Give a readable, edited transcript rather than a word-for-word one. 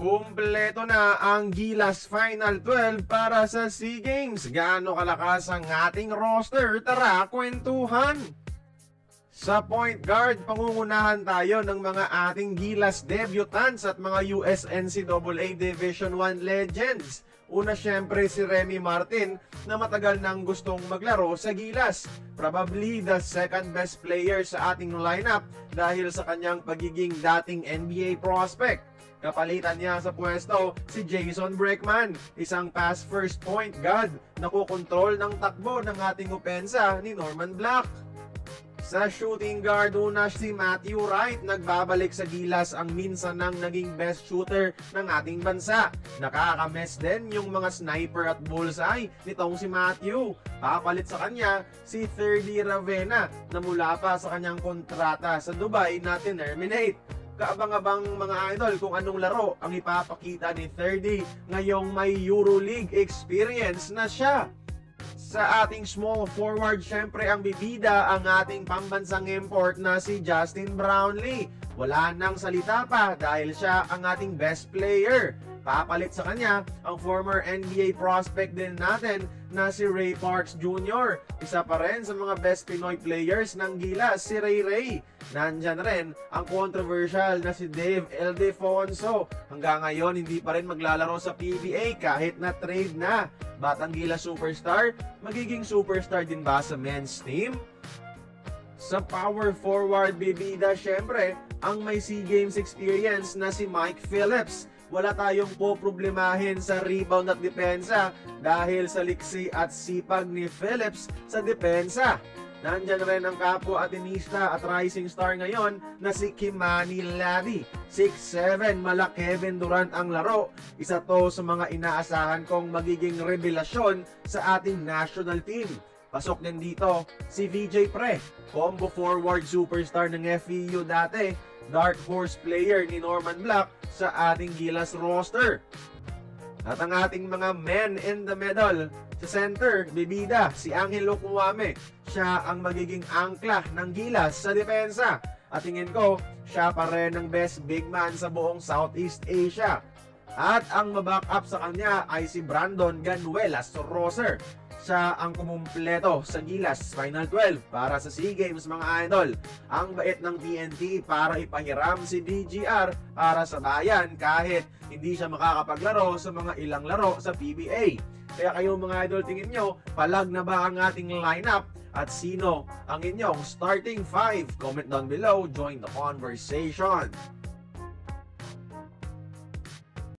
Kumpleto na ang Gilas Final 12 para sa SEA Games. Gaano kalakas ang ating roster? Tara, kwentuhan! Sa point guard, pangungunahan tayo ng mga ating Gilas debutants at mga US NCAA Division 1 legends. Una syempre si Remy Martin na matagal nang gustong maglaro sa Gilas. Probably the second best player sa ating lineup dahil sa kanyang pagiging dating NBA prospect. Kapalitan niya sa pwesto si Jason Breckman, isang pass first point guard na kukontrol ng takbo ng ating opensa ni Norman Black. Sa shooting guard, una si Matthew Wright, nagbabalik sa Gilas ang minsan nang naging best shooter ng ating bansa. Nakakamiss din yung mga sniper at bullseye nitong si Matthew. Papalit sa kanya si 3D Ravenna na mula pa sa kanyang kontrata sa Dubai na terminate. Kaabang-abang mga idol kung anong laro ang ipapakita ni 30 ngayong may EuroLeague experience na siya. Sa ating small forward, syempre ang bibida ang ating pambansang import na si Justin Brownlee. Wala nang salita pa dahil siya ang ating best player. Papalit sa kanya ang former NBA prospect din natin na si Ray Parks Jr. Isa pa rin sa mga best Pinoy players ng Gilas, si Ray Ray. Nandyan rin ang controversial na si Dave Ildefonso. Hanggang ngayon hindi pa rin maglalaro sa PBA kahit na trade na. Batang Gilas superstar, magiging superstar din ba sa men's team? Sa power forward bibida syempre ang may SEA Games experience na si Mike Phillips. Wala tayong poproblemahin sa rebound at depensa dahil sa liksi at sipag ni Phillips sa depensa. Nandyan rin ang kapwa atenista at rising star ngayon na si Kimani Laddy. 6'7", mala Kevin Durant ang laro. Isa to sa mga inaasahan kong magiging revelasyon sa ating national team. Pasok din dito si VJ Pre, combo forward superstar ng FEU dati, dark horse player ni Norman Black sa ating Gilas roster. At ang ating mga men in the middle, sa center, bibida si Angelo Kuwame. Siya ang magiging angkla ng Gilas sa depensa. At tingin ko, siya pa rin ang best big man sa buong Southeast Asia. At ang maback up sa kanya ay si Brandon Ganuelas Roser. Siya ang kumumpleto sa Gilas Final 12 para sa SEA Games mga idol. Ang bait ng TNT para ipahiram si DGR para sa bayan kahit hindi siya makakapaglaro sa mga ilang laro sa PBA. Kaya kayo mga idol, tingin nyo, palag na ba ang ating lineup? At sino ang inyong starting 5? Comment down below, join the conversation.